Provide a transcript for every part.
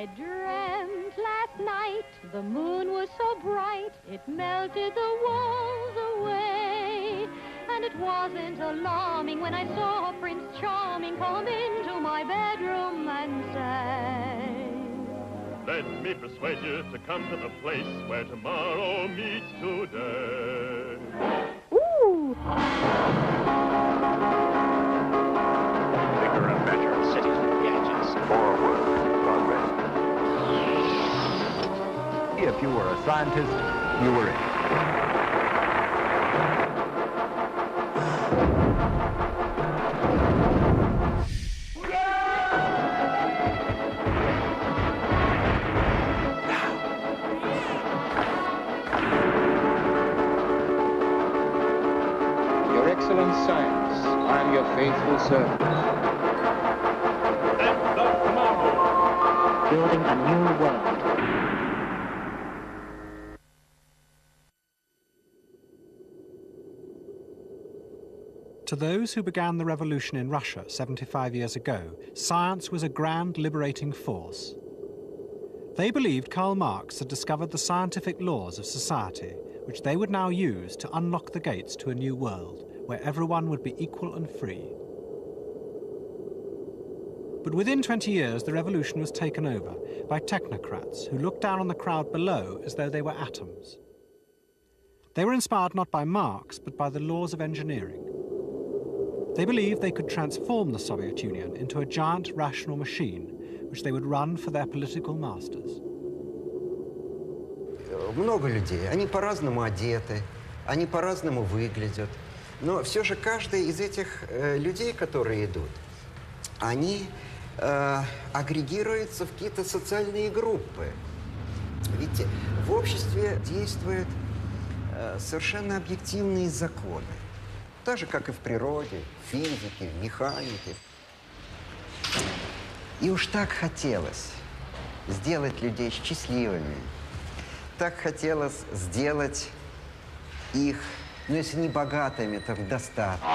I dreamt last night the moon was so bright it melted the walls away. And it wasn't alarming when I saw Prince Charming come into my bedroom and say, let me persuade you to come to the place where tomorrow meets today. ooh! Bigger and better cities with gadgets. Forward progress. If you were a scientist, you were it. Your Excellent Science, I'm your faithful servant. And of tomorrow. Building a new world. To those who began the revolution in Russia 75 years ago, science was a grand liberating force. They believed Karl Marx had discovered the scientific laws of society, which they would now use to unlock the gates to a new world, where everyone would be equal and free. But within 20 years, the revolution was taken over by technocrats who looked down on the crowd below as though they were atoms. They were inspired not by Marx, but by the laws of engineering. They believed they could transform the Soviet Union into a giant rational machine, which they would run for their political masters. Много людей, они по-разному одеты, они по-разному выглядят. Но все же каждый из этих людей, которые идут, они агрегируются в какие-то социальные группы. Видите, в обществе действуют совершенно объективные законы. Так же, как и в природе, в физике, в механике. И уж так хотелось сделать людей счастливыми. Так хотелось сделать их, ну, если не богатыми, то в достатке.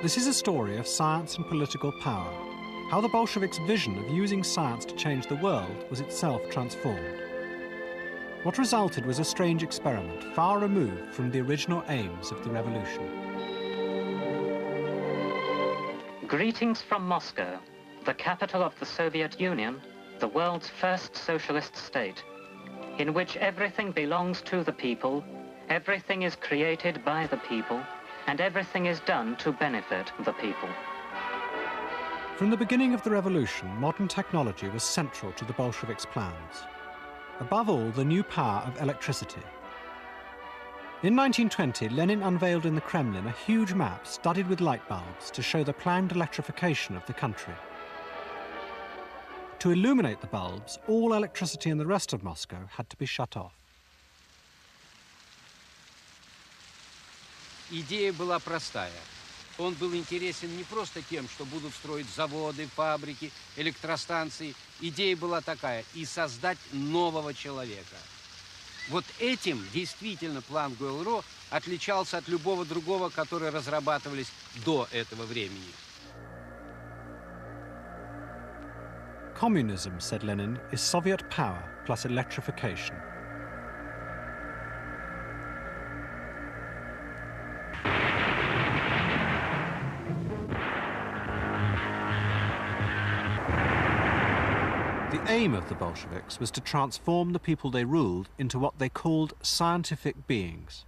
This is a story of science and political power, how the Bolsheviks' vision of using science to change the world was itself transformed. What resulted was a strange experiment, far removed from the original aims of the revolution. Greetings from Moscow, the capital of the Soviet Union, the world's first socialist state, in which everything belongs to the people, everything is created by the people, and everything is done to benefit the people. From the beginning of the revolution, modern technology was central to the Bolsheviks' plans. Above all, the new power of electricity. In 1920, Lenin unveiled in the Kremlin a huge map studded with light bulbs to show the planned electrification of the country. To illuminate the bulbs, all electricity in the rest of Moscow had to be shut off. Идея была простая. Он был интересен не просто тем, что будут строить заводы, фабрики, электростанции. Идея была такая – и создать нового человека. Вот этим действительно план Гуэлро отличался от любого другого, которые разрабатывались до этого времени. Communism, said Lenin, is Soviet power plus electrification. The aim of the Bolsheviks was to transform the people they ruled into what they called scientific beings,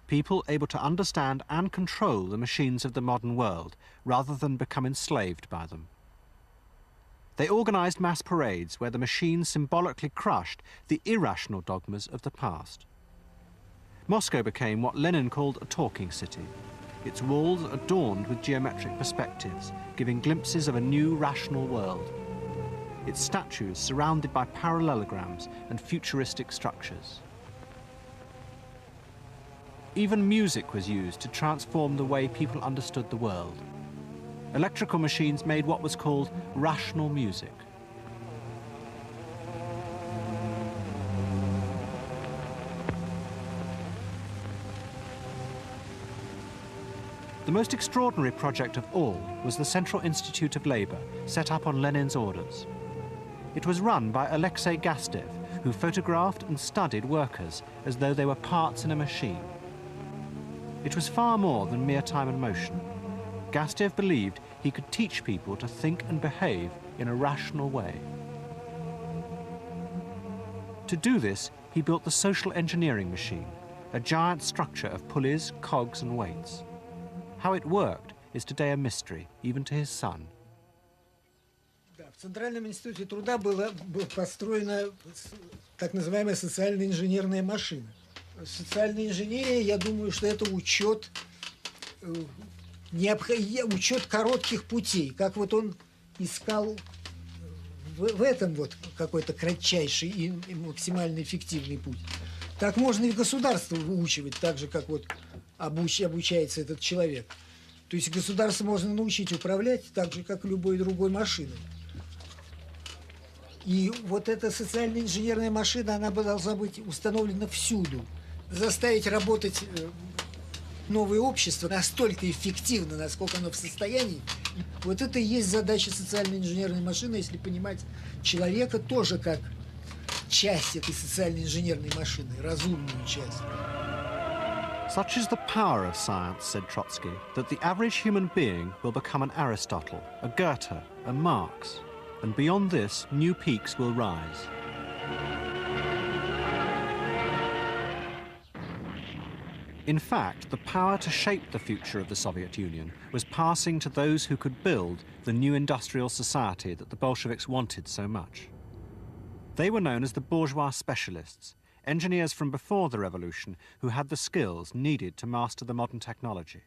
people able to understand and control the machines of the modern world rather than become enslaved by them. They organized mass parades where the machines symbolically crushed the irrational dogmas of the past. Moscow became what Lenin called a talking city, its walls adorned with geometric perspectives, giving glimpses of a new rational world. Its statues surrounded by parallelograms and futuristic structures. Even music was used to transform the way people understood the world. Electrical machines made what was called rational music. The most extraordinary project of all was the Central Institute of Labour, set up on Lenin's orders. It was run by Alexei Gastev, who photographed and studied workers as though they were parts in a machine. It was far more than mere time and motion. Gastev believed he could teach people to think and behave in a rational way. To do this, he built the social engineering machine, a giant structure of pulleys, cogs and weights. How it worked is today a mystery, even to his son. В Центральном институте труда была построена так называемая социально-инженерная машина. Социальная инженерия, я думаю, что это учет коротких путей, как вот он искал в этом вот какой-то кратчайший и максимально эффективный путь. Так можно и государство выучивать, так же, как вот обучается этот человек. То есть государство можно научить управлять так же, как любой другой машиной. И вот эта социальная инженерная машина, она должна быть установлена всюду. Заставить работать новое общество настолько эффективно, насколько оно в состоянии. Вот это и есть задача социальной инженерной машины, если понимать человека тоже как часть этой социальной инженерной машины, разумную часть. Such is the power of science, said Trotsky, that the average human being will become an Aristotle, a Goethe, a Marx, and beyond this, new peaks will rise. In fact, the power to shape the future of the Soviet Union was passing to those who could build the new industrial society that the Bolsheviks wanted so much. They were known as the bourgeois specialists, engineers from before the revolution who had the skills needed to master the modern technology.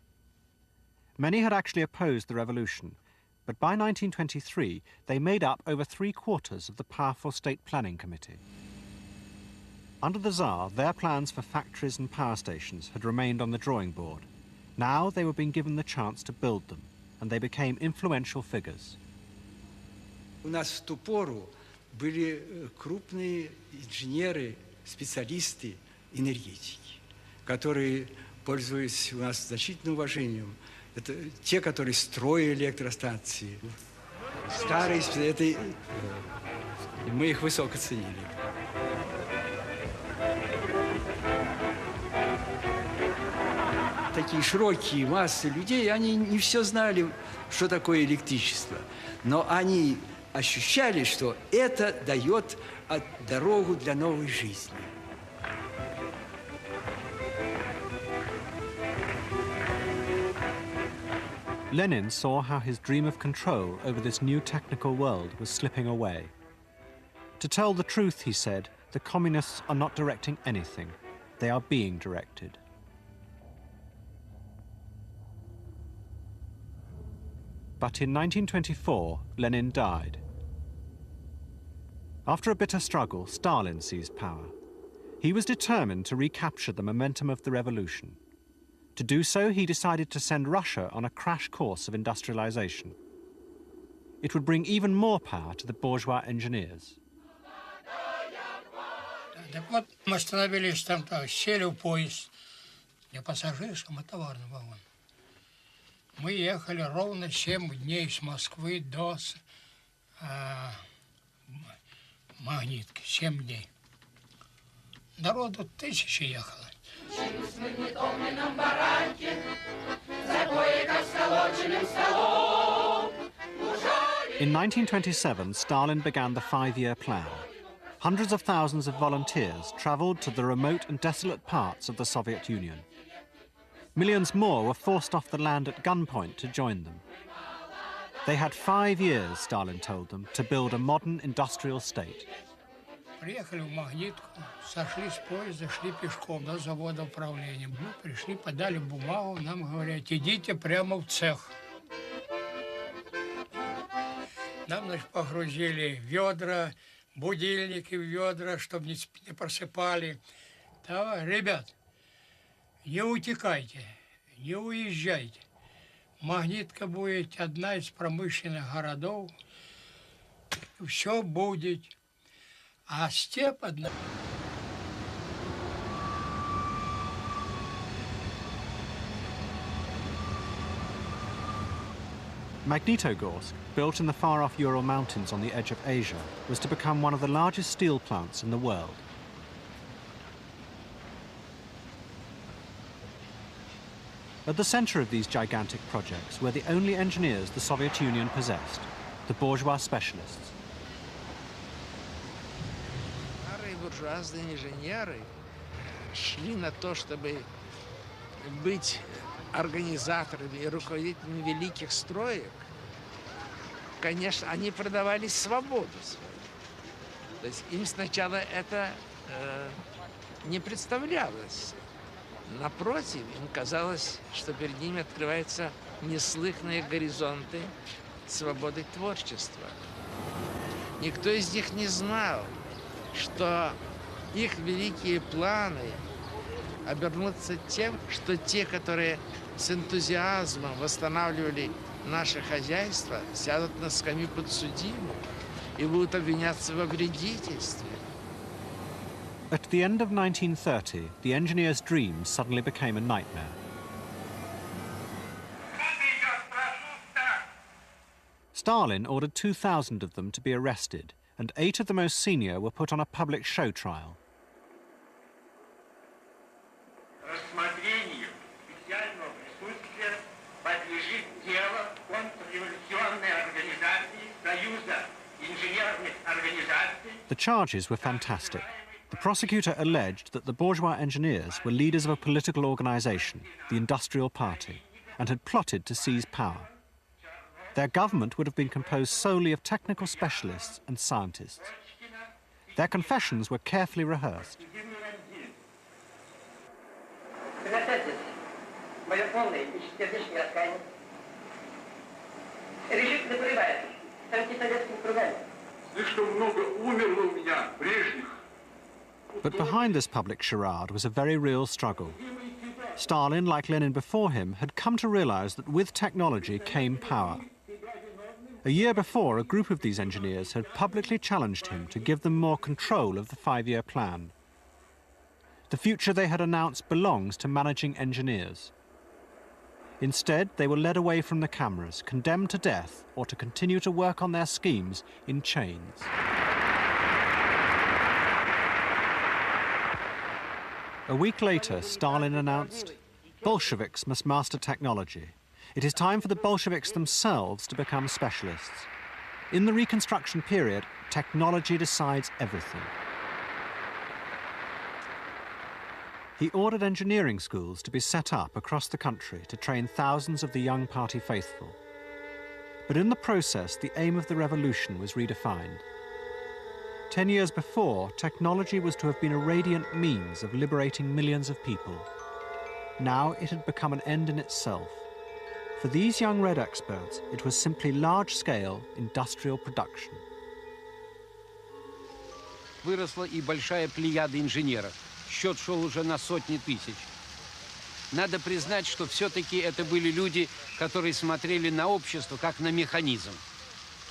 Many had actually opposed the revolution, but by 1923 they made up over 3/4 of the powerful State Planning Committee. Under the Tsar, their plans for factories and power stations had remained on the drawing board. Now they were being given the chance to build them, and they became influential figures. У нас в ту пору были крупные инженеры, специалисты, энергетики, которые, пользуясь у нас значительным уважением, это те, которые строили электростанции. Старые, мы их высоко ценили. Такие широкие массы людей, они не все знали, что такое электричество, но они ощущали, что это дает дорогу для новой жизни. Lenin saw how his dream of control over this new technical world was slipping away. To tell the truth, he said, the communists are not directing anything. They are being directed. But in 1924, Lenin died. After a bitter struggle, Stalin seized power. He was determined to recapture the momentum of the revolution. To do so, he decided to send Russia on a crash course of industrialization. It would bring even more power to the bourgeois engineers. Так вот, мы остановились там, сели в поезд, не пассажирском, а товарный вагон. Мы ехали ровно 7 дней с Москвы до Магнитки, 7 дней. Народу 1000 ехало. In 1927, Stalin began the 5-year plan. Hundreds of thousands of volunteers travelled to the remote and desolate parts of the Soviet Union. Millions more were forced off the land at gunpoint to join them. They had 5 years, Stalin told them, to build a modern industrial state. Приехали в Магнитку, сошли с поезда, шли пешком до завода управления. Мы пришли, подали бумагу, нам говорят, идите прямо в цех. Нам, значит, погрузили ведра, будильники в ведра, чтобы не просыпали. Да, ребят, Не утекайте, не уезжайте. Магнитка будет одна из промышленных городов. Все будет. А степь одна... Magnitogorsk, built in the far-off Ural Mountains on the edge of Asia, was to become one of the largest steel plants in the world. At the center of these gigantic projects were the only engineers the Soviet Union possessed, the bourgeois specialists. Старые буржуазные инженеры шли на то, чтобы быть организаторами и руководителями великих строек. Конечно, они продавали свободу свою. То есть им сначала это не представлялось. Напротив, им казалось, что перед ними открываются неслыханные горизонты свободы творчества. Никто из них не знал, что их великие планы обернутся тем, что те, которые с энтузиазмом восстанавливали наше хозяйство, сядут на скамью подсудимых и будут обвиняться во вредительстве. At the end of 1930, the engineers' dreams suddenly became a nightmare. Stalin ordered 2,000 of them to be arrested, and 8 of the most senior were put on a public show trial. The charges were fantastic. The prosecutor alleged that the bourgeois engineers were leaders of a political organization, the Industrial Party, and had plotted to seize power. Their government would have been composed solely of technical specialists and scientists. Their confessions were carefully rehearsed. But behind this public charade was a very real struggle. Stalin, like Lenin before him, had come to realize that with technology came power. A year before, a group of these engineers had publicly challenged him to give them more control of the 5-year plan. The future they had announced belongs to managing engineers. Instead, they were led away from the cameras, condemned to death, or to continue to work on their schemes in chains. A week later, Stalin announced, "Bolsheviks must master technology. It is time for the Bolsheviks themselves to become specialists. In the Reconstruction period, technology decides everything." He ordered engineering schools to be set up across the country to train thousands of the young party faithful. But in the process, the aim of the revolution was redefined. 10 years before, technology was to have been a radiant means of liberating millions of people. Now it had become an end in itself. For these young Red experts, it was simply large-scale industrial production. Выросла и большая плеяда инженеров. Счет шел уже на сотни тысяч. Надо признать, что все-таки это были люди, которые смотрели на общество как на механизм.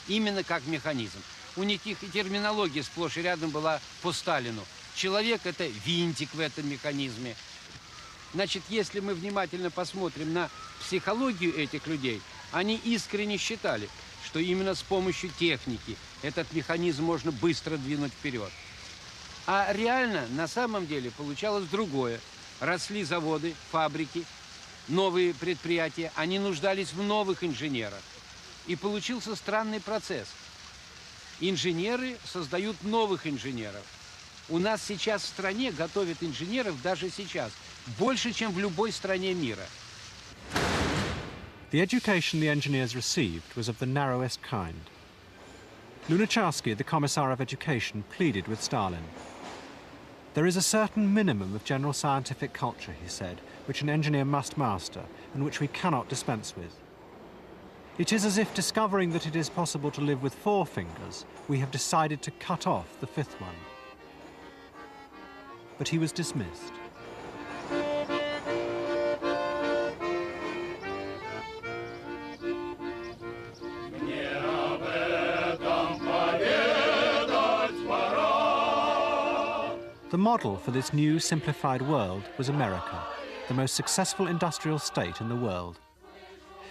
Именно как механизм. У них и терминология сплошь и рядом была по Сталину. Человек – это винтик в этом механизме. Значит, если мы внимательно посмотрим на психологию этих людей, они искренне считали, что именно с помощью техники этот механизм можно быстро двинуть вперед. А реально, на самом деле, получалось другое. Росли заводы, фабрики, новые предприятия. Они нуждались в новых инженерах. И получился странный процесс. Инженеры создают новых инженеров. У нас сейчас в стране готовят инженеров даже сейчас больше, чем в любой стране мира. The education the engineers received was of the narrowest kind. Lunacharsky, the Commissar of Education, pleaded with Stalin. There is a certain minimum of general scientific culture, he said, which an engineer must master and which we cannot dispense with. It is as if discovering that it is possible to live with 4 fingers, we have decided to cut off the 5th one. But he was dismissed. The model for this new simplified world was America, the most successful industrial state in the world.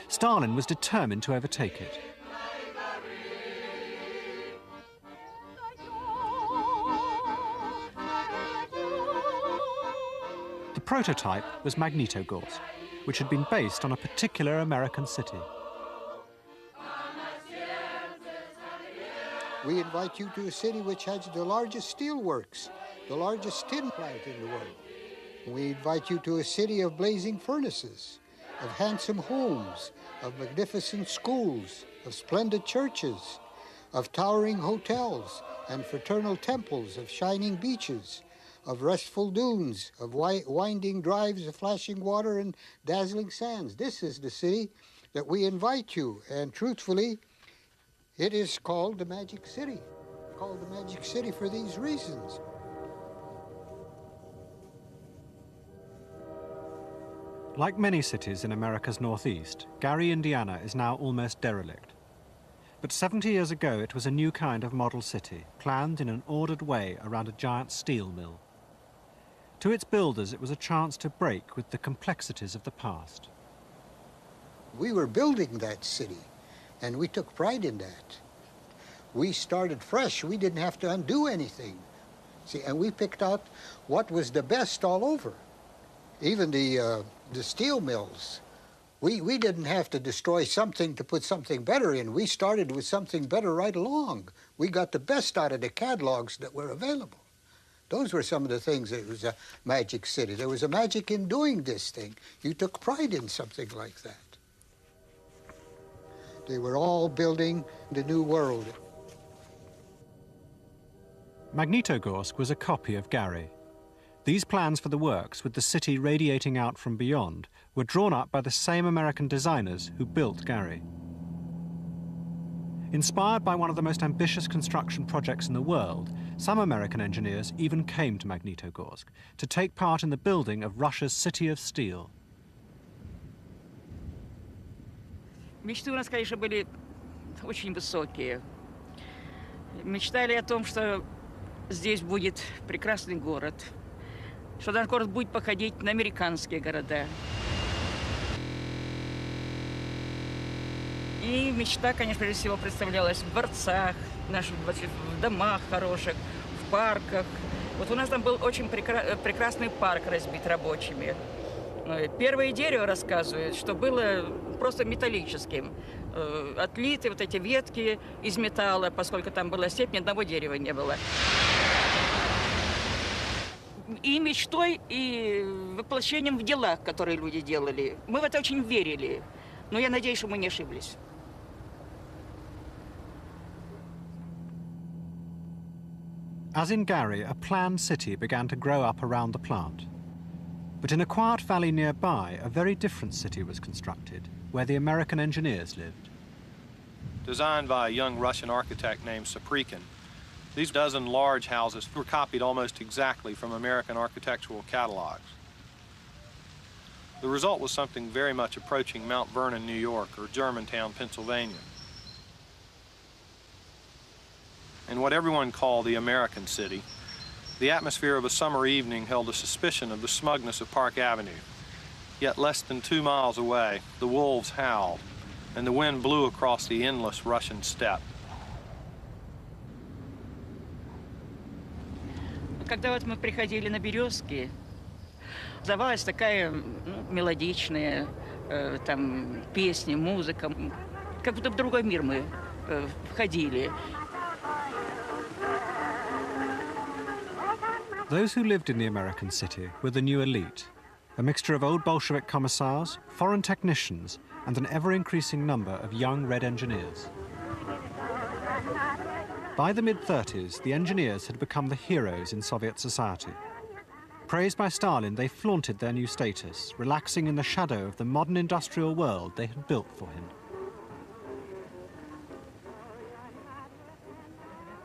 Stalin was determined to overtake it. The prototype was Magnitogorsk, which had been based on a particular American city. We invite you to a city which has the largest steel works, the largest tin plant in the world. We invite you to a city of blazing furnaces, of handsome homes, of magnificent schools, of splendid churches, of towering hotels and fraternal temples, of shining beaches, of restful dunes, of winding drives of flashing water and dazzling sands. This is the city that we invite you, and truthfully, it is called the Magic City. Called the Magic City for these reasons. Like many cities in America's northeast, Gary, Indiana is now almost derelict. But 70 years ago, it was a new kind of model city, planned in an ordered way around a giant steel mill. To its builders, it was a chance to break with the complexities of the past. We were building that city, and we took pride in that. We started fresh. We didn't have to undo anything. See, and we picked out what was the best all over. Even the steel mills. We didn't have to destroy something to put something better in. We started with something better right along. We got the best out of the catalogs that were available. Those were some of the things that was a magic city. There was a magic in doing this thing. You took pride in something like that. They were all building the new world. Magnitogorsk was a copy of Gary. These plans for the works, with the city radiating out from beyond, were drawn up by the same American designers who built Gary. Inspired by one of the most ambitious construction projects in the world, some American engineers even came to Magnitogorsk to take part in the building of Russia's City of Steel. Мечты у нас, конечно, были очень высокие. Мечтали о том, что здесь будет прекрасный город, что наш город будет походить на американские города. И мечта, конечно, прежде всего представлялась в дворцах, в домах хороших, в парках. Вот у нас там был очень прекрасный парк, разбит рабочими. Первое дерево рассказывают, что было просто металлическим. Отлиты вот эти ветки из металла, поскольку там была степь, ни одного дерева не было. И мечтой, и воплощением в делах, которые люди делали. Мы в это очень верили. Но я надеюсь, что мы не ошиблись. As in Gary, a planned city began to grow up around the plant. But in a quiet valley nearby, a very different city was constructed, where the American engineers lived. Designed by a young Russian architect named Saprikin, these dozen large houses were copied almost exactly from American architectural catalogs. The result was something very much approaching Mount Vernon, New York, or Germantown, Pennsylvania. In what everyone called the American city, the atmosphere of a summer evening held a suspicion of the smugness of Park Avenue. Yet less than 2 miles away, the wolves howled, and the wind blew across the endless Russian steppe. Когда вот мы приходили на Березки, давалась такая мелодичная там песни, музыка, как будто в другой мир мы входили. Those who lived in the American city were the new elite, a mixture of old Bolshevik commissars, foreign technicians, and an ever-increasing number of young Red engineers. By the mid-30s, the engineers had become the heroes in Soviet society. Praised by Stalin, they flaunted their new status, relaxing in the shadow of the modern industrial world they had built for him.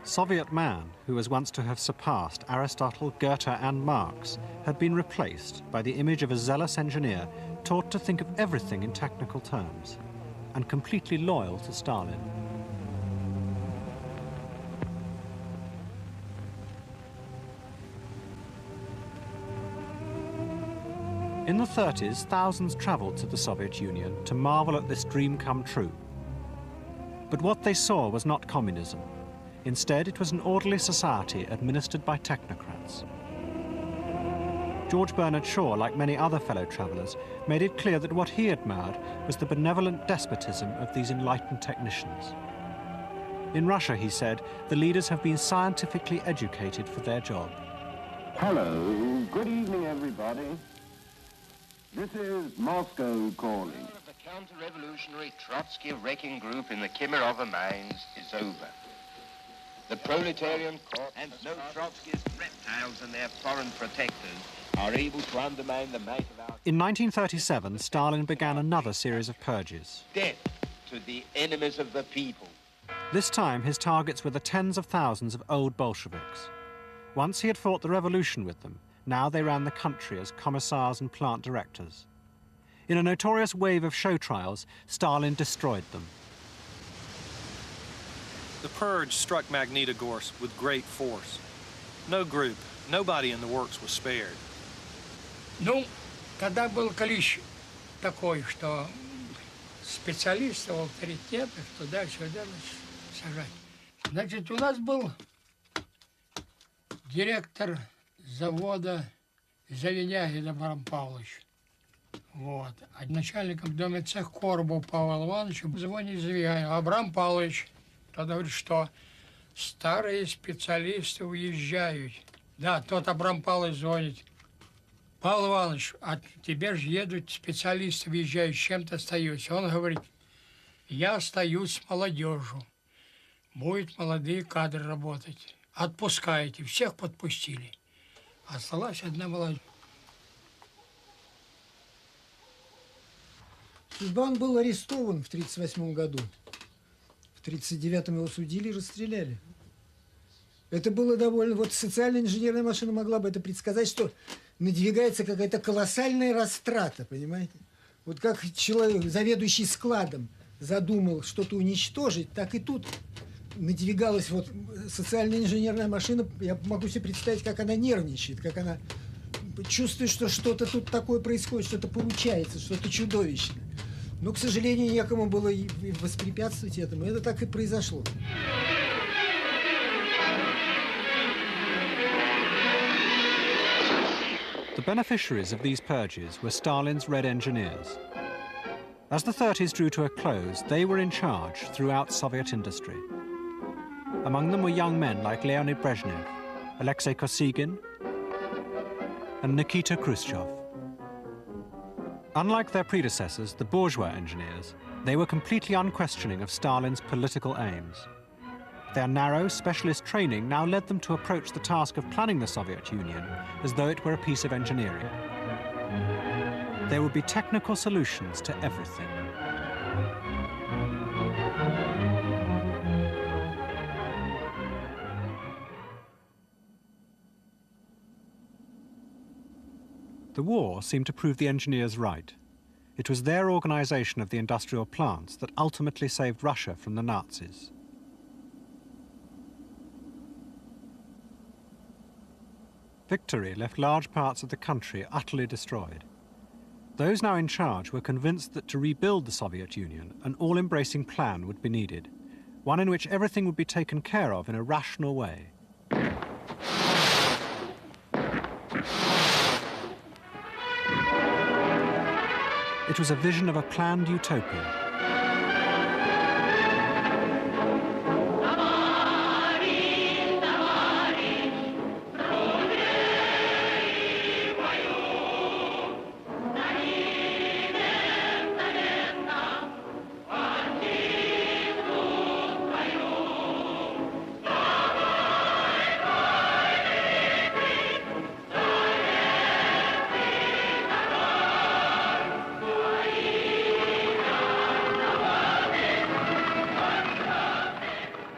Soviet man, who was once to have surpassed Aristotle, Goethe and Marx, had been replaced by the image of a zealous engineer taught to think of everything in technical terms, and completely loyal to Stalin. In the 30s, thousands travelled to the Soviet Union to marvel at this dream come true. But what they saw was not communism. Instead, it was an orderly society administered by technocrats. George Bernard Shaw, like many other fellow travellers, made it clear that what he admired was the benevolent despotism of these enlightened technicians. In Russia, he said, the leaders have been scientifically educated for their job. Hello, good evening, everybody. This is Moscow calling. The counter-revolutionary Trotsky wrecking group in the Kemerova mines is over. The proletarian corps and no Trotskyist reptiles and their foreign protectors are able to undermine the might of our... In 1937, Stalin began another series of purges. Death to the enemies of the people. This time, his targets were the tens of thousands of old Bolsheviks. Once he had fought the revolution with them, now they ran the country as commissars and plant directors. In a notorious wave of show trials, Stalin destroyed them. The purge struck Magnitogorsk with great force. No group, nobody in the works was spared. Ну, тогда был клич такой, что специалистов, авторитетов туда-сюда сажать. Значит, у нас был директор завода Завиняги Абрам Павлович. Вот. А начальником дома цех Коробов Павел Иванович звонит Завиняги. Абрам Павлович. Тот говорит, что старые специалисты уезжают. Да, тот Абрам Павлович звонит. Павел Иванович, а тебе же едут специалисты, въезжают, с чем ты остаешься? Он говорит, я остаюсь с молодежью. Будут молодые кадры работать. Отпускаете. Всех подпустили. Осталась одна молодежь. Он был арестован в 1938 году. В 1939 его судили и расстреляли. Это было довольно... Вот социальная инженерная машина могла бы это предсказать, что надвигается какая-то колоссальная растрата, понимаете? Вот как человек, заведующий складом, задумал что-то уничтожить, так и тут надвигалась вот социальная инженерная машина. Я могу себе представить, как она нервничает, как она чувствует, что что-то тут такое происходит, что-то получается, что-то чудовищное. Но, к сожалению, некому было и воспрепятствовать этому. Это так и произошло. The beneficiaries of these purges were Stalin's Red Engineers. As the 30s drew to a close, they were in charge throughout Soviet industry. Among them were young men like Leonid Brezhnev, Alexei Kosygin, and Nikita Khrushchev. Unlike their predecessors, the bourgeois engineers, they were completely unquestioning of Stalin's political aims. Their narrow, specialist training now led them to approach the task of planning the Soviet Union as though it were a piece of engineering. There would be technical solutions to everything. The war seemed to prove the engineers right. It was their organization of the industrial plants that ultimately saved Russia from the Nazis. Victory left large parts of the country utterly destroyed. Those now in charge were convinced that to rebuild the Soviet Union, an all-embracing plan would be needed, one in which everything would be taken care of in a rational way. It was a vision of a planned utopia.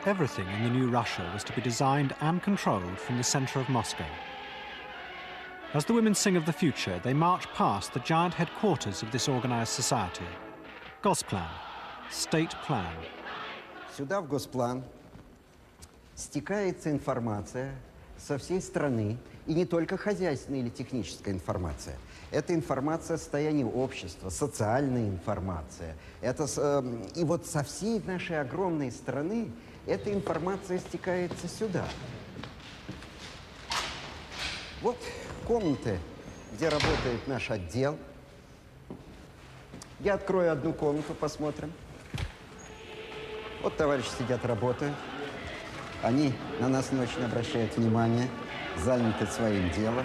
Everything in the new Russia was to be designed and controlled from the center of Moscow. As the women sing of the future, they march past the giant headquarters of this organized society. Gosplan, state plan. Сюда в Госплан стекается информация со всей страны И не только хозяйственная или техническая информация. Это информация о состоянии общества, социальная информация. И вот со всей нашей огромной страны эта информация стекается сюда. Вот комнаты, где работает наш отдел. Я открою одну комнату, посмотрим. Вот товарищи сидят, работают. Они на нас не очень обращают внимания, заняты своим делом.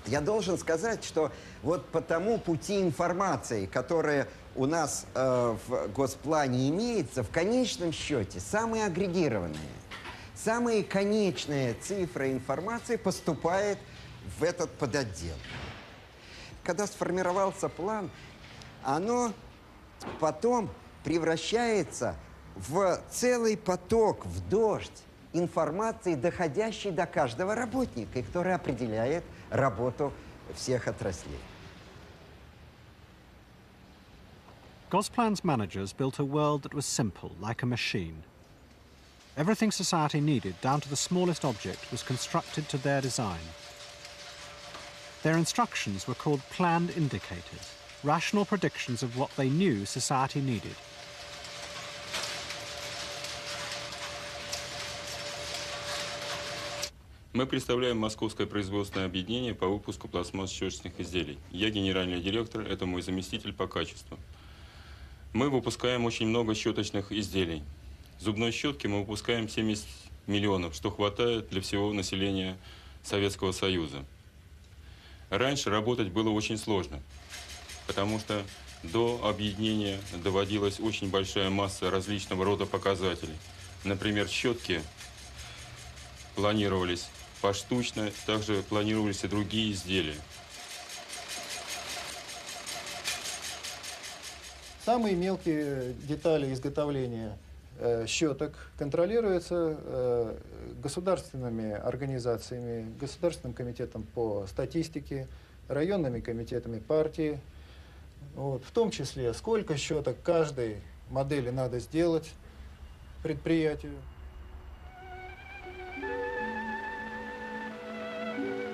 Я должен сказать, что вот по тому пути информации, которая у нас в госплане имеется, в конечном счете самые агрегированные, самые конечные цифры информации поступает в этот подотдел. Когда сформировался план, оно потом превращается в целый поток, в дождь информации, доходящей до каждого работника, и который определяет работу всех отраслей. Gosplan's managers built a world that was simple, like a machine. Everything society needed, down to the smallest object, was constructed to their design. Their instructions were called planned indicators, rational predictions of what they knew society needed. Мы представляем Московское производственное объединение по выпуску пластмасс-щеточных изделий. Я генеральный директор, это мой заместитель по качеству. Мы выпускаем очень много щеточных изделий. Зубной щетки мы выпускаем 70 миллионов, что хватает для всего населения Советского Союза. Раньше работать было очень сложно, потому что до объединения доводилась очень большая масса различного рода показателей. Например, щетки планировались поштучно, также планировались и другие изделия. Самые мелкие детали изготовления щеток контролируются государственными организациями, Государственным комитетом по статистике, районными комитетами партии. Вот, в том числе, сколько щеток каждой модели надо сделать предприятию.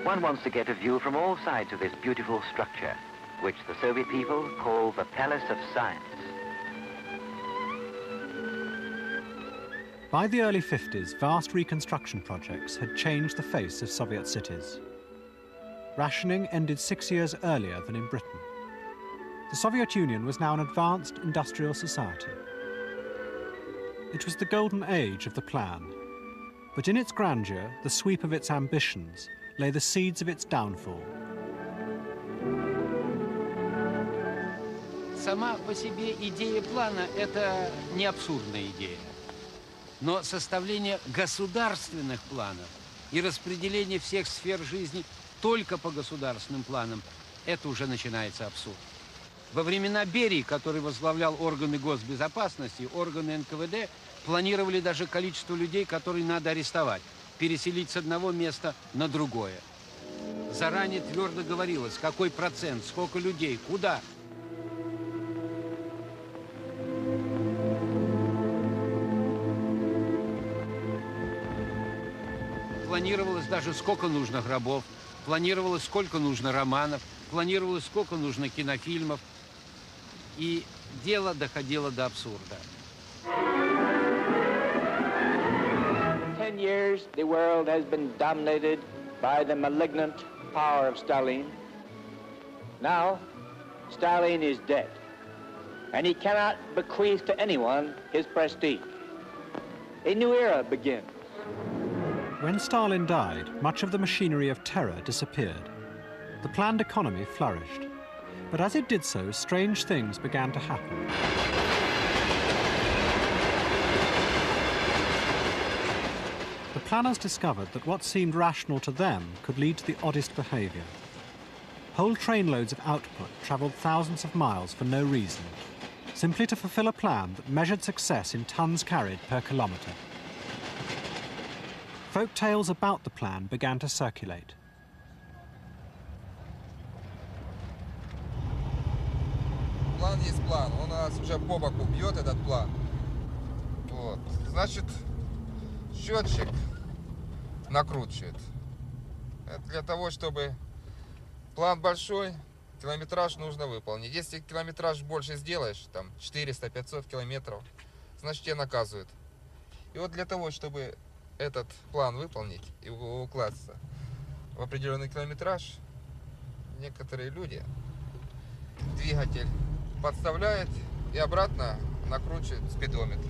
One wants to get a view from all sides of this beautiful structure, which the Soviet people call the Palace of Science. By the early 50s, vast reconstruction projects had changed the face of Soviet cities. Rationing ended 6 years earlier than in Britain. The Soviet Union was now an advanced industrial society. It was the golden age of the plan, but in its grandeur, the sweep of its ambitions, lay the seeds of its downfall. Сама по себе идея плана – это не абсурдная идея. Но составление государственных планов и распределение всех сфер жизни только по государственным планам – это уже начинается абсурд. Во времена Берии, который возглавлял органы госбезопасности, органы НКВД планировали даже количество людей, которые надо арестовать, переселить с одного места на другое. Заранее твердо говорилось, какой процент, сколько людей, куда. Планировалось даже, сколько нужно гробов, планировалось, сколько нужно романов, планировалось, сколько нужно кинофильмов. И дело доходило до абсурда. 10 years, the world has been dominated by the malignant power of Stalin. Now, Stalin is dead, and he cannot bequeath to anyone his prestige. A new era begins. When Stalin died, much of the machinery of terror disappeared. The planned economy flourished. But as it did so, strange things began to happen. The planners discovered that what seemed rational to them could lead to the oddest behavior. Whole trainloads of output traveled thousands of miles for no reason, simply to fulfill a plan that measured success in tons carried per kilometre. Folk tales about the plan began to circulate. План есть план. Он нас уже по боку бьет этот план. Вот. Значит, счетчик накручивает. Это для того, чтобы план большой, километраж нужно выполнить. Если километраж больше сделаешь, там 400-500 километров, значит тебя наказывают. И вот для того, чтобы этот план выполнить и укласться в определенный километраж, некоторые люди двигатель подставляют и обратно накручивают спидометр.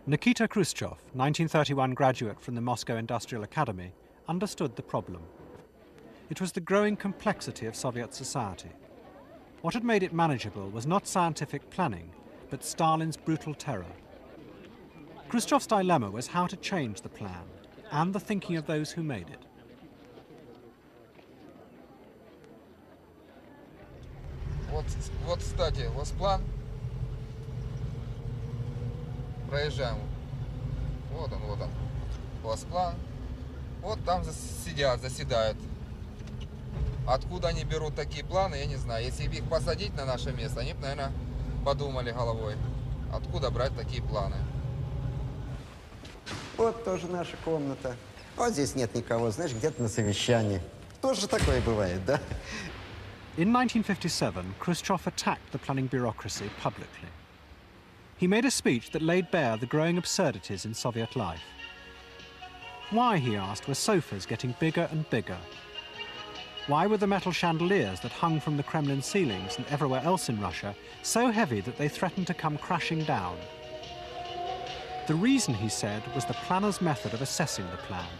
Nikita Khrushchev, 1931 graduate from the Moscow Industrial Academy, understood the problem. It was the growing complexity of Soviet society. What had made it manageable was not scientific planning, but Stalin's brutal terror. Khrushchev's dilemma was how to change the plan and the thinking of those who made it. Вот, кстати, у вас план. Проезжаем. Вот он. У вас план. Вот там заседают. Откуда они берут такие планы, я не знаю. Если их посадить на наше место, они бы, наверное, подумали головой, откуда брать такие планы. Вот тоже наша комната. Вот здесь нет никого, знаешь, где-то на совещании. Тоже такое бывает, да? In 1957, Khrushchev attacked the planning bureaucracy publicly. He made a speech that laid bare the growing absurdities in Soviet life. Why, he asked, were sofas getting bigger and bigger? Why were the metal chandeliers that hung from the Kremlin ceilings and everywhere else in Russia so heavy that they threatened to come crashing down? The reason, he said, was the planner's method of assessing the plan.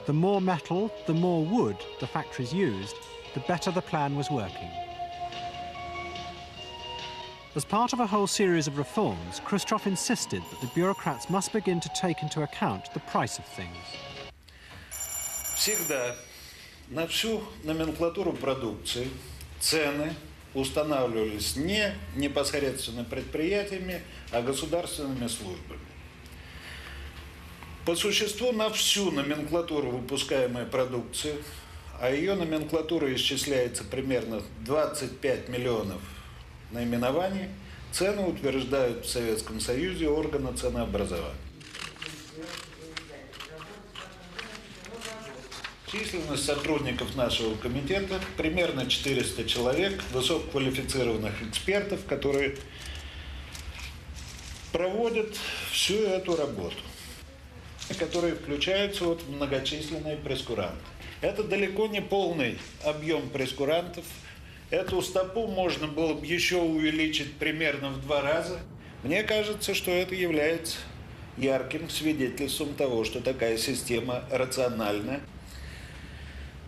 The more metal, the more wood the factories used, the better the plan was working. As part of a whole series of reforms, Khrushchev insisted that the bureaucrats must begin to take into account the price of things. Всегда на всю номенклатуру продукции цены устанавливались не непосредственно предприятиями, а государственными службами. По существу на всю номенклатуру выпускаемой продукции, а ее номенклатура исчисляется примерно 25 миллионов наименований, цены утверждают в Советском Союзе органы ценообразования. Численность сотрудников нашего комитета примерно 400 человек, высококвалифицированных экспертов, которые проводят всю эту работу, которые включаются в многочисленные прескуранты. Это далеко не полный объем прескурантов. Эту стопу можно было бы еще увеличить примерно в 2 раза. Мне кажется, что это является ярким свидетельством того, что такая система рациональна.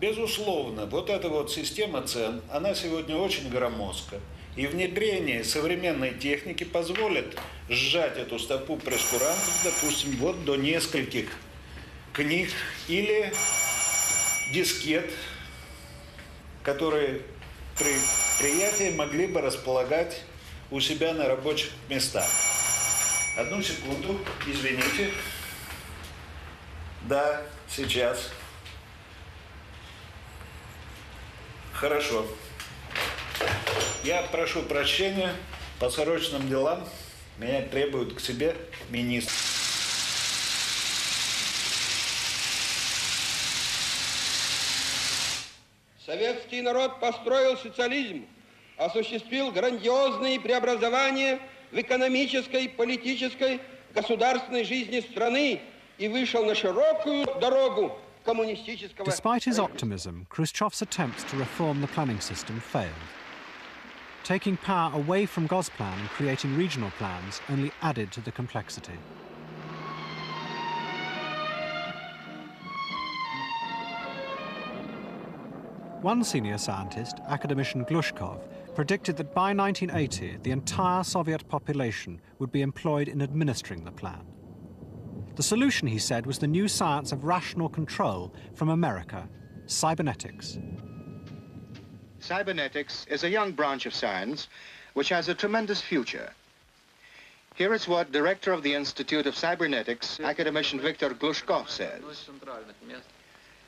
Безусловно, вот эта вот система цен, она сегодня очень громоздка. И внедрение современной техники позволит сжать эту стопу прескурантов, допустим, вот до нескольких книг или дискет, которые предприятия могли бы располагать у себя на рабочих местах. Одну секунду, извините. Да, сейчас. Хорошо. Я прошу прощения, по срочным делам меня требует к себе министр. Советский народ построил социализм, осуществил грандиозные преобразования в экономической, политической, государственной жизни страны и вышел на широкую дорогу коммунистического... Despite his optimism, Khrushchev's attempts to reform the planning system failed. Taking power away from Gosplan and creating regional plans only added to the complexity. One senior scientist, academician Glushkov, predicted that by 1980 the entire Soviet population would be employed in administering the plan. The solution, he said, was the new science of rational control from America, cybernetics. Cybernetics is a young branch of science which has a tremendous future. Here is what Director of the Institute of Cybernetics, academician Viktor Glushkov, says.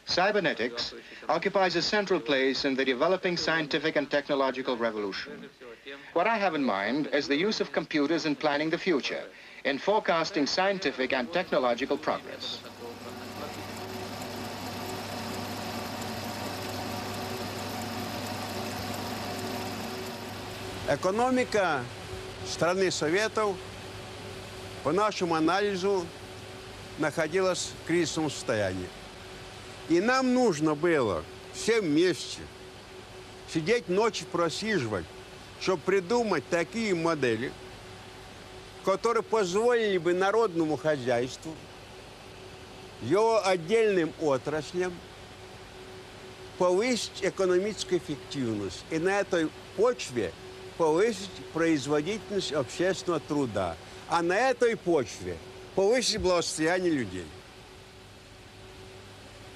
cybernetics occupies a central place in the developing scientific and technological revolution. What I have in mind is the use of computers in planning the future, in forecasting scientific and technological progress. Экономика страны Советов, по нашему анализу, находилась в кризисном состоянии. И нам нужно было всем вместе сидеть ночью просиживать, чтобы придумать такие модели, которые позволили бы народному хозяйству, его отдельным отраслям повысить экономическую эффективность. И на этой почве повысить производительность общественного труда. А на этой почве повысить благосостояние людей.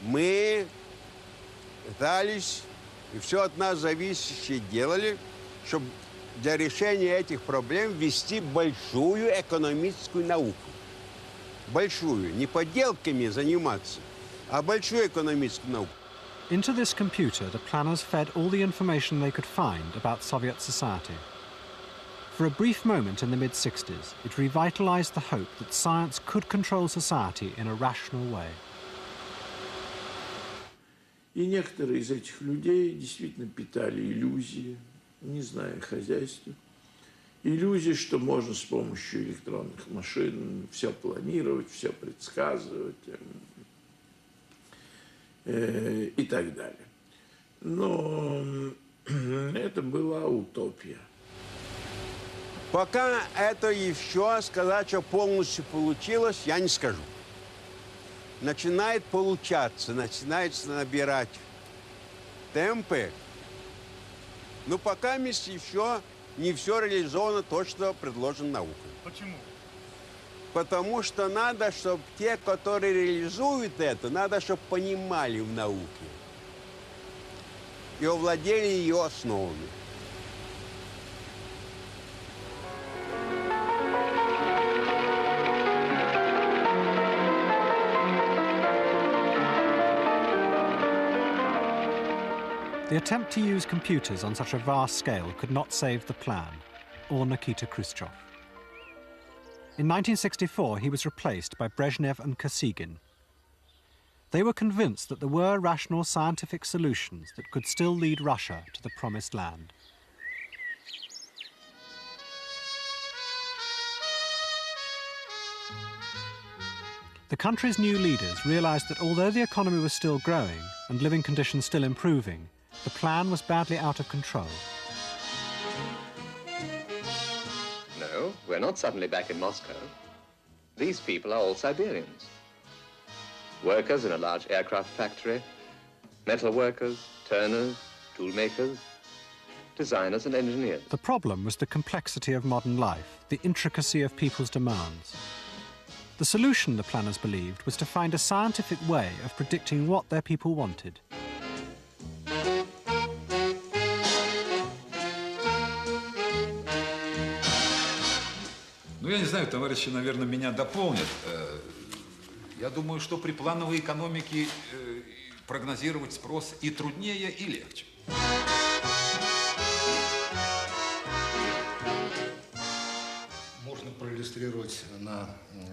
Мы пытались, и все от нас зависящее делали, чтобы для решения этих проблем ввести большую экономическую науку. Большую. Не поделками заниматься, а большую экономическую науку. Into this computer, the planners fed all the information they could find about Soviet society. For a brief moment in the mid-60s, it revitalized the hope that science could control society in a rational way. И некоторые из этих людей действительно питали иллюзии, не зная хозяйства. Иллюзии, что можно с помощью электронных машин все планировать, все предсказывать и так далее. Но это была утопия. Пока это еще сказать, что полностью получилось, я не скажу. Начинает получаться, начинается набирать темпы. Но пока еще не все реализовано то, что предложено наукой. Почему? Потому что надо, чтобы те, которые реализуют это, надо, чтобы понимали в науке и овладели ее основами. The attempt to use computers on such a vast scale could not save the plan, or Nikita Khrushchev. In 1964, he was replaced by Brezhnev and Kosygin. They were convinced that there were rational scientific solutions that could still lead Russia to the promised land. The country's new leaders realized that although the economy was still growing and living conditions still improving, the plan was badly out of control. No, we're not suddenly back in Moscow. These people are all Siberians. Workers in a large aircraft factory, metal workers, turners, tool makers, designers and engineers. The problem was the complexity of modern life, the intricacy of people's demands. The solution, the planners believed, was to find a scientific way of predicting what their people wanted. Ну, я не знаю, товарищи, наверное, меня дополнят. Я думаю, что при плановой экономике прогнозировать спрос и труднее, и легче. Можно проиллюстрировать на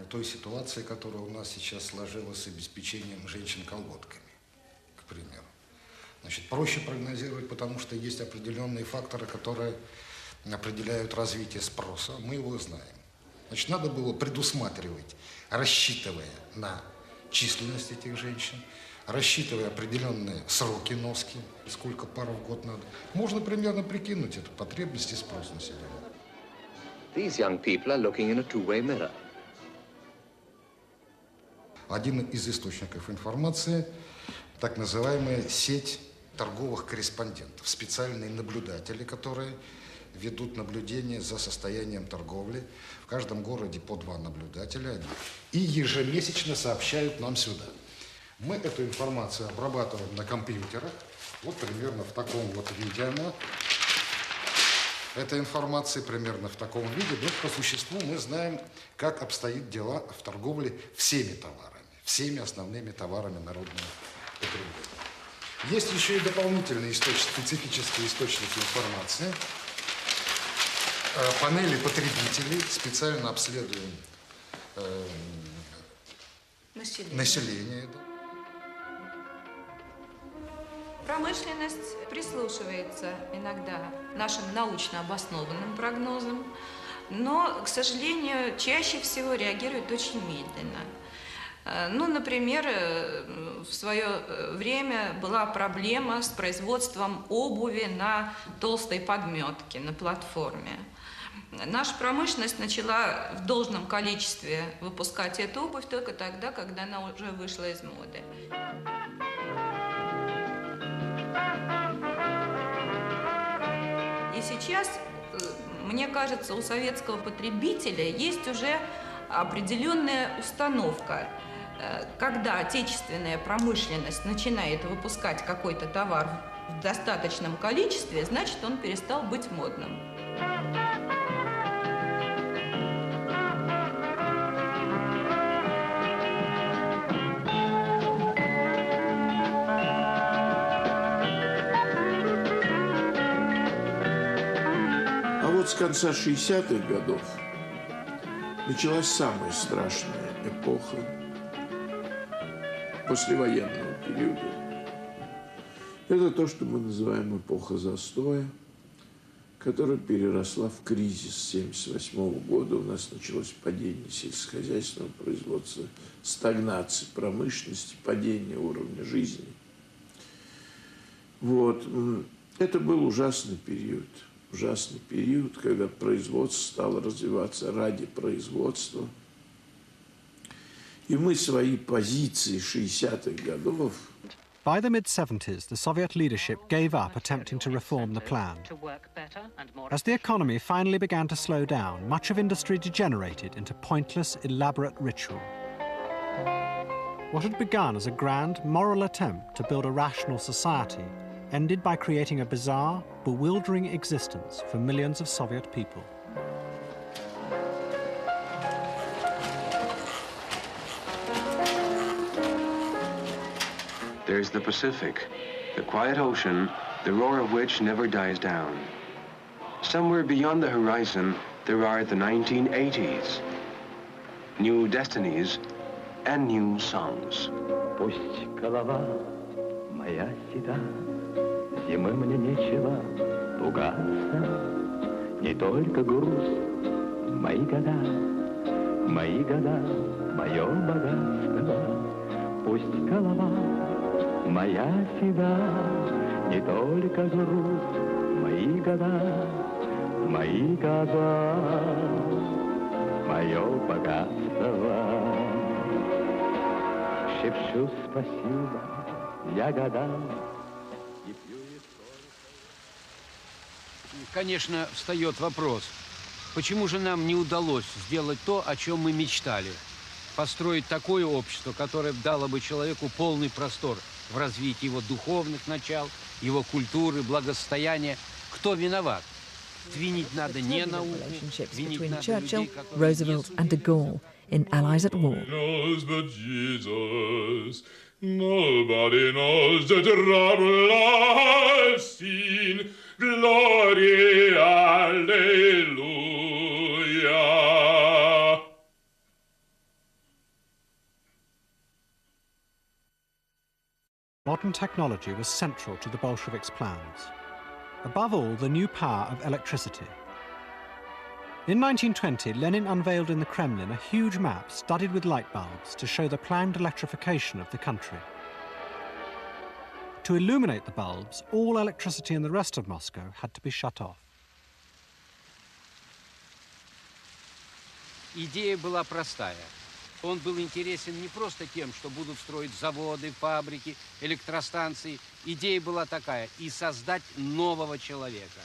той ситуации, которая у нас сейчас сложилась с обеспечением женщин колготками, к примеру. Значит, проще прогнозировать, потому что есть определенные факторы, которые определяют развитие спроса. Мы его знаем. Значит, надо было предусматривать, рассчитывая на численность этих женщин, рассчитывая определенные сроки носки, сколько пар в год надо. Можно примерно прикинуть эту потребность и спрос населения. These young people are looking in a two-way mirror. Один из источников информации – так называемая сеть торговых корреспондентов, специальные наблюдатели, которые ведут наблюдение за состоянием торговли. В каждом городе по 2 наблюдателя и ежемесячно сообщают нам сюда. Мы эту информацию обрабатываем на компьютерах. Вот примерно в таком вот виде она. Эта информация примерно в таком виде. Но по существу мы знаем, как обстоят дела в торговле всеми товарами, всеми основными товарами народного потребления. Есть еще и дополнительные специфические источники информации. Панели потребителей, специально обследуем население. Промышленность прислушивается иногда нашим научно обоснованным прогнозам, но, к сожалению, чаще всего реагирует очень медленно. Ну, например, в свое время была проблема с производством обуви на толстой подметке, на платформе. Наша промышленность начала в должном количестве выпускать эту обувь только тогда, когда она уже вышла из моды. И сейчас, мне кажется, у советского потребителя есть уже определенная установка. Когда отечественная промышленность начинает выпускать какой-то товар в достаточном количестве, значит, он перестал быть модным. А вот с конца 60-х годов началась самая страшная эпоха послевоенного периода. Это то, что мы называем эпоха застоя, которая переросла в кризис 1978 года. У нас началось падение сельскохозяйственного производства, стагнация промышленности, падение уровня жизни. Вот. Это был ужасный период, когда производство стало развиваться ради производства. И мы свои позиции 60-х годов. By the mid-70s, the Soviet leadership gave up attempting to reform the plan. As the economy finally began to slow down, much of industry degenerated into pointless, elaborate ritual. What had begun as a grand moral attempt to build a rational society ended by creating a bizarre, bewildering existence for millions of Soviet people. There's the Pacific, the quiet ocean, the roar of which never dies down. Somewhere beyond the horizon, there are the 1980s. New destinies and new songs. Пусть голова моя седа, зимы мне нечего пугаться, не только груз, мои года, мое богатство. Пусть голова моя седа, не только груз, мои года, мое богатство. Шепчу спасибо я годам. Конечно, встает вопрос, почему же нам не удалось сделать то, о чем мы мечтали? Построить такое общество, которое дало бы человеку полный простор в развитии его духовных начал, его культуры, благосостояния. Кто виноват? Винить надо не науку, винить Between надо Churchill, людей, которые... Roosevelt and de Gaulle in Allies at War. But Jesus, nobody knows the trouble I've seen. Glory, hallelujah. Modern technology was central to the Bolsheviks' plans. Above all, the new power of electricity. In 1920, Lenin unveiled in the Kremlin a huge map studded with light bulbs to show the planned electrification of the country. To illuminate the bulbs, all electricity in the rest of Moscow had to be shut off. Идея была простая. Он был интересен не просто тем, что будут строить заводы, фабрики, электростанции. Идея была такая – и создать нового человека.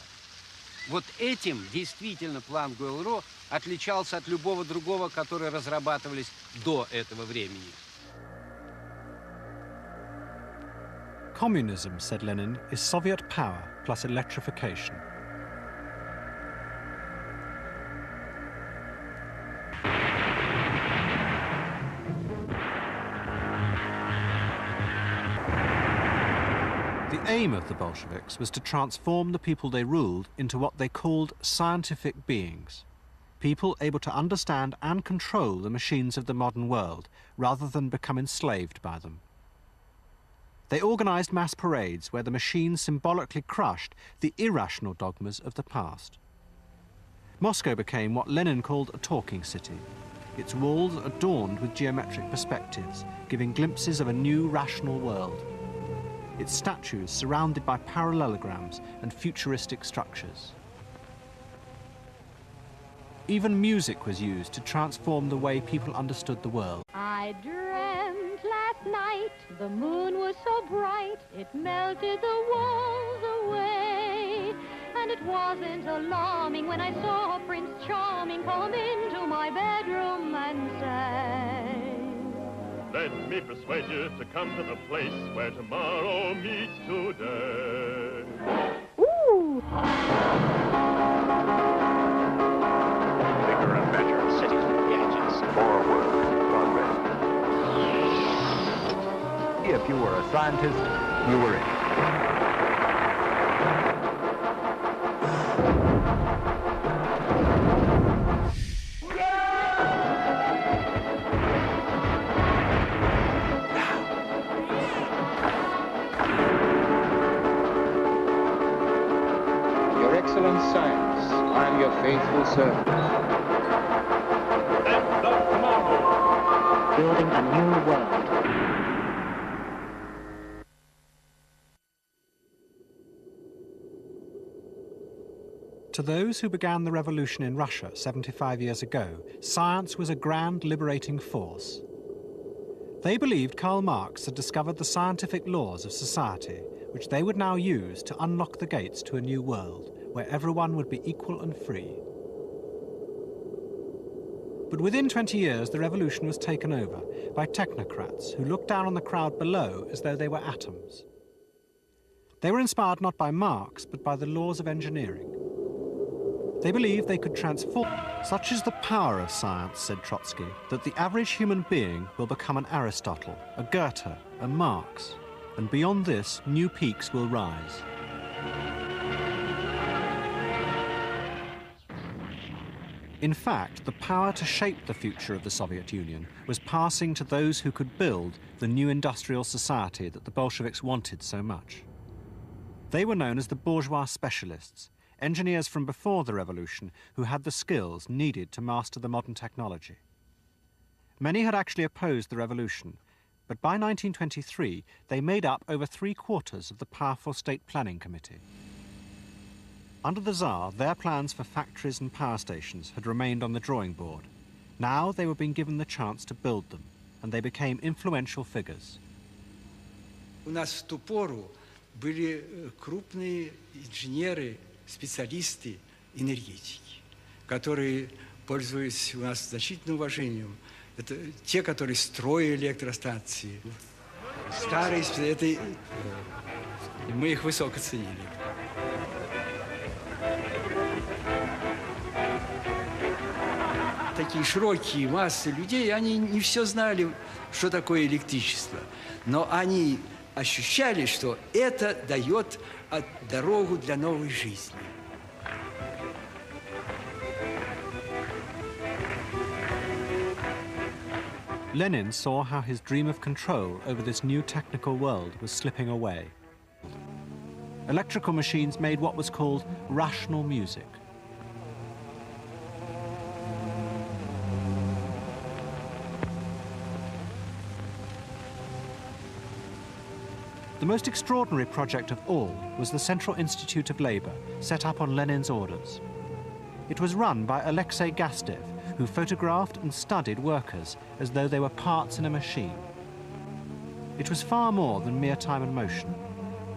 Вот этим действительно план Гуэлро отличался от любого другого, которые разрабатывались до этого времени. Communism, said Lenin, is Soviet power plus electrification. aim of the Bolsheviks was to transform the people they ruled into what they called scientific beings. People able to understand and control the machines of the modern world, rather than become enslaved by them. They organized mass parades where the machines symbolically crushed the irrational dogmas of the past. Moscow became what Lenin called a talking city, its walls adorned with geometric perspectives, giving glimpses of a new rational world. Its statues surrounded by parallelograms and futuristic structures. Even music was used to transform the way people understood the world. I dreamt last night the moon was so bright it melted the walls away. And it wasn't alarming when I saw Prince Charming come into my bedroom and say, let me persuade you to come to the place where tomorrow meets today. ooh! Bigger and better cities with gadgets. Forward, progress. If you were a scientist, you were in. Your excellent science, I am your faithful servant. And of tomorrow. Building a new world. To those who began the revolution in Russia 75 years ago, science was a grand liberating force. They believed Karl Marx had discovered the scientific laws of society, which they would now use to unlock the gates to a new world, where everyone would be equal and free. But within 20 years, the revolution was taken over by technocrats who looked down on the crowd below as though they were atoms. They were inspired not by Marx, but by the laws of engineering. They believed they could transform. Such is the power of science, said Trotsky, that the average human being will become an Aristotle, a Goethe, a Marx, and beyond this, new peaks will rise. In fact, the power to shape the future of the Soviet Union was passing to those who could build the new industrial society that the Bolsheviks wanted so much. They were known as the bourgeois specialists, engineers from before the revolution who had the skills needed to master the modern technology. Many had actually opposed the revolution, but by 1923 they made up over 3/4 of the powerful State Planning Committee. Under the Tsar, their plans for factories and power stations had remained on the drawing board. Now they were being given the chance to build them, and they became influential figures. У нас в ту пору были крупные инженеры, специалисты, энергетики, которые пользуются у нас значительным уважением. Это те, которые строили электростанции. Старые специалисты, мы их высоко ценили. Такие широкие массы людей, они не все знали, что такое электричество, но они ощущали, что это дает дорогу для новой жизни. Lenin saw how his dream of control over this new technical world was slipping away. Electrical machines made what was called rational music. The most extraordinary project of all was the Central Institute of Labour, set up on Lenin's orders. It was run by Alexei Gastev, who photographed and studied workers as though they were parts in a machine. It was far more than mere time and motion.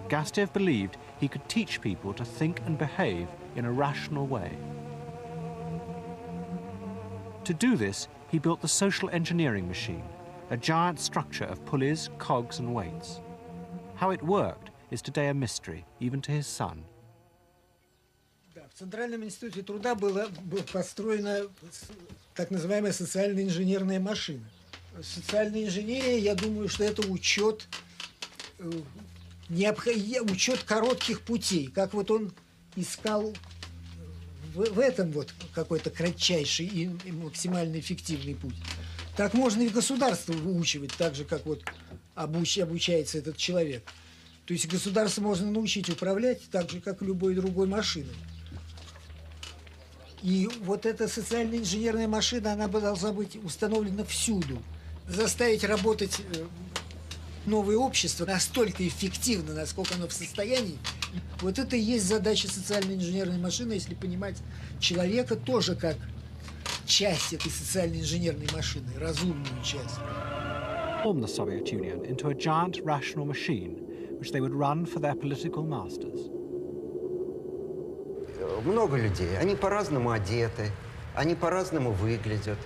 Gastev believed he could teach people to think and behave in a rational way. To do this, he built the social engineering machine, a giant structure of pulleys, cogs and weights. How it worked is today a mystery, even to his son. В Центральном институте труда была построена так называемая социальная инженерная машина. Социальная инженерия, я думаю, что это учет учет коротких путей, как вот он искал в этом вот какой-то кратчайший и максимально эффективный путь. Так можно и государство выучивать, так же, как вот обучается этот человек. То есть государство можно научить управлять так же, как любой другой машиной. И вот эта социальная инженерная машина, она должна быть установлена всюду. Заставить работать новое общество настолько эффективно, насколько оно в состоянии. Вот это и есть задача социальной инженерной машины, если понимать человека тоже как часть этой социальной инженерной машины, разумную часть. Form the Soviet Union into a giant rational machine, which they would run for their political masters. Много людей, они по-разному одеты, они по-разному выглядят.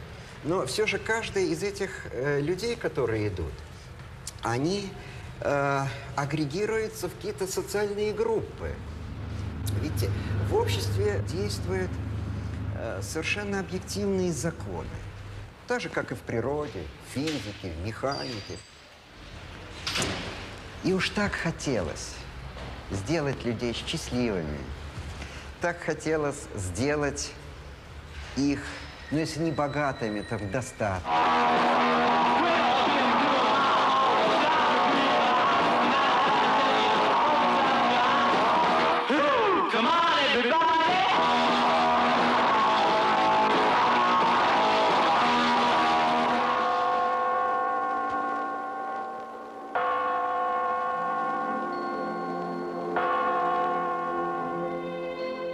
Но все же каждый из этих людей, которые идут, они агрегируются в какие-то социальные группы. Видите, в обществе действуют совершенно объективные законы. Так же, как и в природе, в физике, в механике. И уж так хотелось сделать людей счастливыми. Так хотелось сделать их, ну, если не богатыми, то в достатке.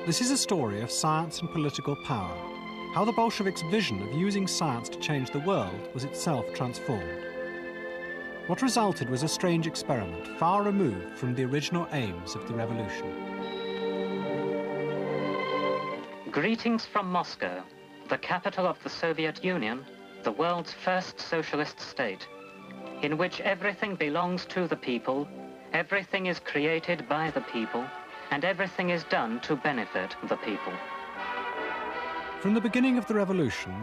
This is a story of science and political power, how the Bolsheviks' vision of using science to change the world was itself transformed. What resulted was a strange experiment, far removed from the original aims of the revolution. Greetings from Moscow, the capital of the Soviet Union, the world's first socialist state, in which everything belongs to the people, everything is created by the people, and everything is done to benefit the people. From the beginning of the revolution,